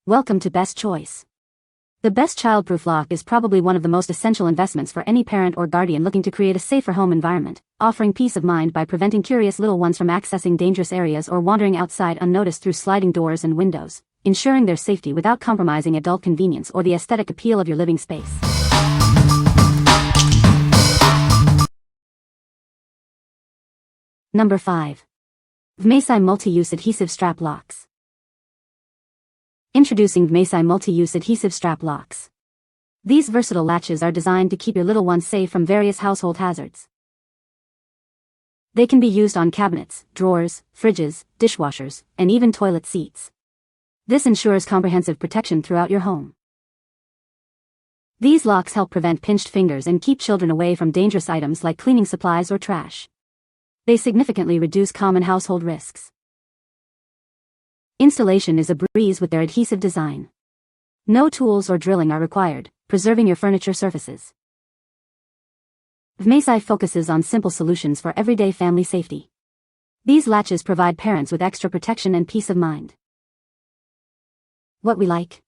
Welcome to Best Choice. The Best Childproof Lock is probably one of the most essential investments for any parent or guardian looking to create a safer home environment, offering peace of mind by preventing curious little ones from accessing dangerous areas or wandering outside unnoticed through sliding doors and windows, ensuring their safety without compromising adult convenience or the aesthetic appeal of your living space. Number 5. Vmaisi Multi-Use Adhesive Strap Locks. Introducing Vmaisi Multi-Use Adhesive Strap Locks. These versatile latches are designed to keep your little ones safe from various household hazards. They can be used on cabinets, drawers, fridges, dishwashers, and even toilet seats. This ensures comprehensive protection throughout your home. These locks help prevent pinched fingers and keep children away from dangerous items like cleaning supplies or trash. They significantly reduce common household risks. Installation is a breeze with their adhesive design. No tools or drilling are required, preserving your furniture surfaces. Vmaisi focuses on simple solutions for everyday family safety. These latches provide parents with extra protection and peace of mind. What we like?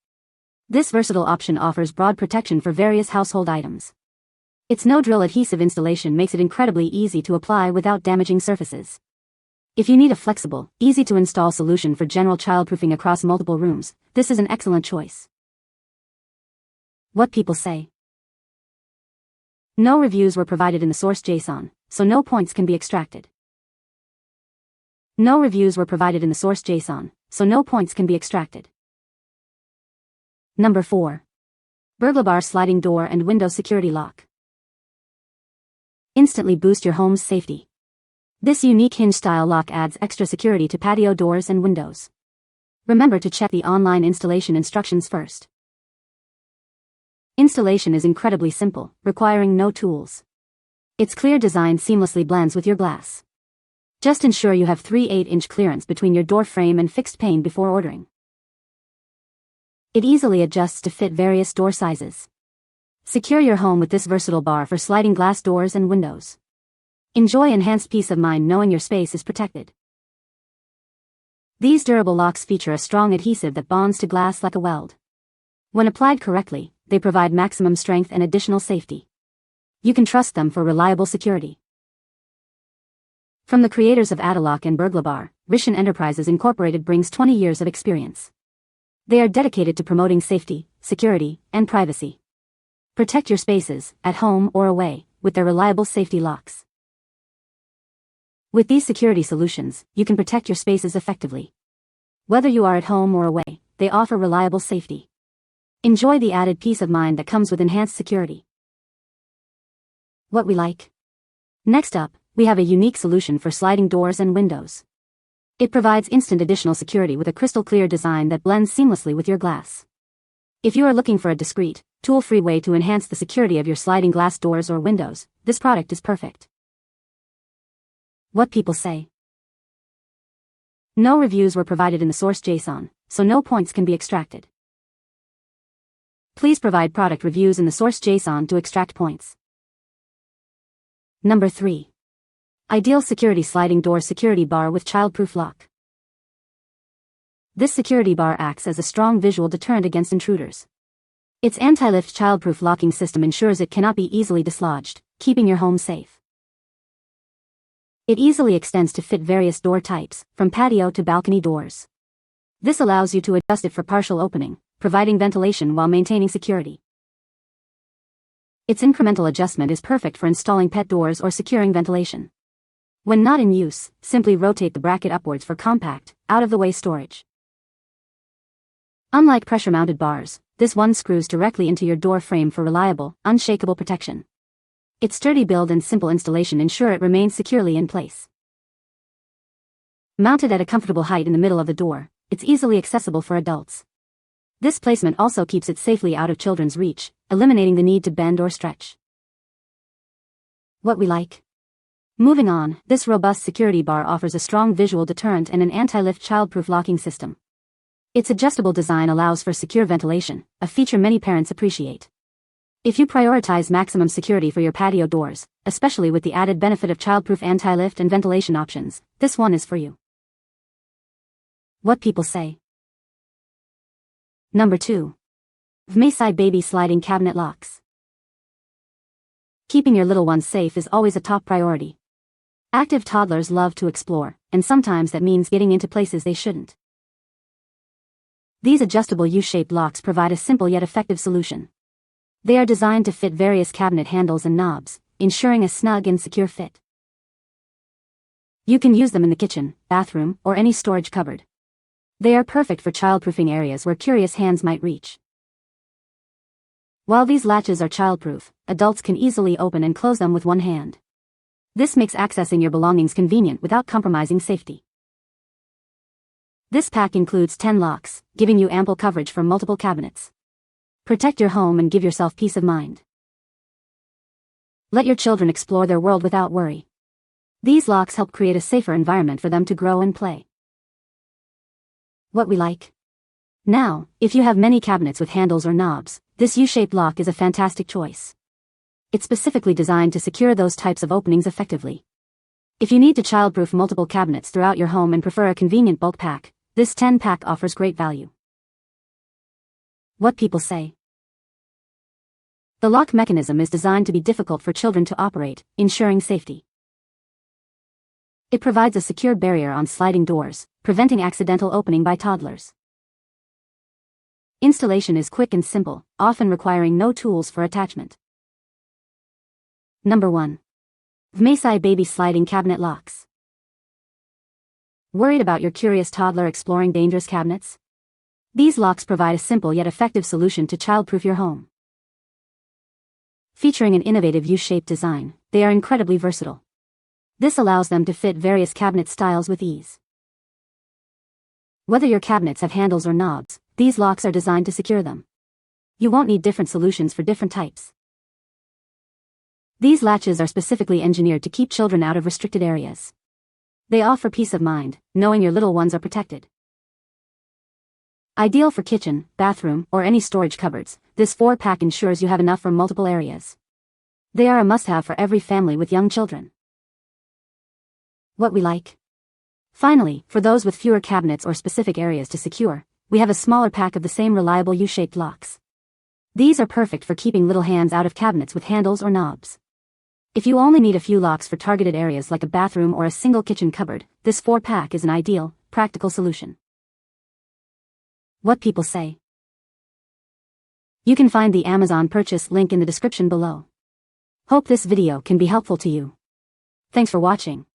This versatile option offers broad protection for various household items. Its no-drill adhesive installation makes it incredibly easy to apply without damaging surfaces. If you need a flexible, easy-to-install solution for general childproofing across multiple rooms, this is an excellent choice. What people say. No reviews were provided in the source JSON, so no points can be extracted. No reviews were provided in the source JSON, so no points can be extracted. Number 4. Burglabar Sliding Door and Window Security Lock. Instantly boost your home's safety. This unique hinge-style lock adds extra security to patio doors and windows. Remember to check the online installation instructions first. Installation is incredibly simple, requiring no tools. Its clear design seamlessly blends with your glass. Just ensure you have 3 8-inch clearance between your door frame and fixed pane before ordering. It easily adjusts to fit various door sizes. Secure your home with this versatile bar for sliding glass doors and windows. Enjoy enhanced peace of mind knowing your space is protected. These durable locks feature a strong adhesive that bonds to glass like a weld. When applied correctly, they provide maximum strength and additional safety. You can trust them for reliable security. From the creators of Adhesive and Burglabar, Rishan Enterprises Incorporated brings 20 years of experience. They are dedicated to promoting safety, security, and privacy. Protect your spaces, at home or away, with their reliable safety locks. With these security solutions, you can protect your spaces effectively. Whether you are at home or away, they offer reliable safety. Enjoy the added peace of mind that comes with enhanced security. What we like? Next up, we have a unique solution for sliding doors and windows. It provides instant additional security with a crystal-clear design that blends seamlessly with your glass. If you are looking for a discreet, tool-free way to enhance the security of your sliding glass doors or windows, this product is perfect. What people say. No reviews were provided in the source JSON, so no points can be extracted. Please provide product reviews in the source JSON to extract points. Number 3. Ideal Security Sliding Door Security Bar with Childproof Lock. This security bar acts as a strong visual deterrent against intruders. Its anti-lift childproof locking system ensures it cannot be easily dislodged, keeping your home safe. It easily extends to fit various door types, from patio to balcony doors. This allows you to adjust it for partial opening, providing ventilation while maintaining security. Its incremental adjustment is perfect for installing pet doors or securing ventilation. When not in use, simply rotate the bracket upwards for compact, out-of-the-way storage. Unlike pressure-mounted bars, this one screws directly into your door frame for reliable, unshakable protection. Its sturdy build and simple installation ensure it remains securely in place. Mounted at a comfortable height in the middle of the door, it's easily accessible for adults. This placement also keeps it safely out of children's reach, eliminating the need to bend or stretch. What we like? Moving on, this robust security bar offers a strong visual deterrent and an anti-lift childproof locking system. Its adjustable design allows for secure ventilation, a feature many parents appreciate. If you prioritize maximum security for your patio doors, especially with the added benefit of childproof anti-lift and ventilation options, this one is for you. What people say. Number 2. Vmaisi Baby Sliding Cabinet Locks. Keeping your little ones safe is always a top priority. Active toddlers love to explore, and sometimes that means getting into places they shouldn't. These adjustable U-shaped locks provide a simple yet effective solution. They are designed to fit various cabinet handles and knobs, ensuring a snug and secure fit. You can use them in the kitchen, bathroom, or any storage cupboard. They are perfect for childproofing areas where curious hands might reach. While these latches are childproof, adults can easily open and close them with one hand. This makes accessing your belongings convenient without compromising safety. This pack includes 10 locks, giving you ample coverage for multiple cabinets. Protect your home and give yourself peace of mind. Let your children explore their world without worry. These locks help create a safer environment for them to grow and play. What we like? Now, if you have many cabinets with handles or knobs, this U-shaped lock is a fantastic choice. It's specifically designed to secure those types of openings effectively. If you need to childproof multiple cabinets throughout your home and prefer a convenient bulk pack, this 10-pack offers great value. What people say. The lock mechanism is designed to be difficult for children to operate, ensuring safety. It provides a secure barrier on sliding doors, preventing accidental opening by toddlers. Installation is quick and simple, often requiring no tools for attachment. Number 1. Vmaisi Baby Sliding Cabinet Locks. Worried about your curious toddler exploring dangerous cabinets? These locks provide a simple yet effective solution to childproof your home. Featuring an innovative U-shaped design, they are incredibly versatile. This allows them to fit various cabinet styles with ease. Whether your cabinets have handles or knobs, these locks are designed to secure them. You won't need different solutions for different types. These latches are specifically engineered to keep children out of restricted areas. They offer peace of mind, knowing your little ones are protected. Ideal for kitchen, bathroom, or any storage cupboards, this 4-pack ensures you have enough for multiple areas. They are a must-have for every family with young children. What we like? Finally, for those with fewer cabinets or specific areas to secure, we have a smaller pack of the same reliable U-shaped locks. These are perfect for keeping little hands out of cabinets with handles or knobs. If you only need a few locks for targeted areas like a bathroom or a single kitchen cupboard, this 4-pack is an ideal, practical solution. What people say. You can find the Amazon purchase link in the description below. Hope this video can be helpful to you. Thanks for watching.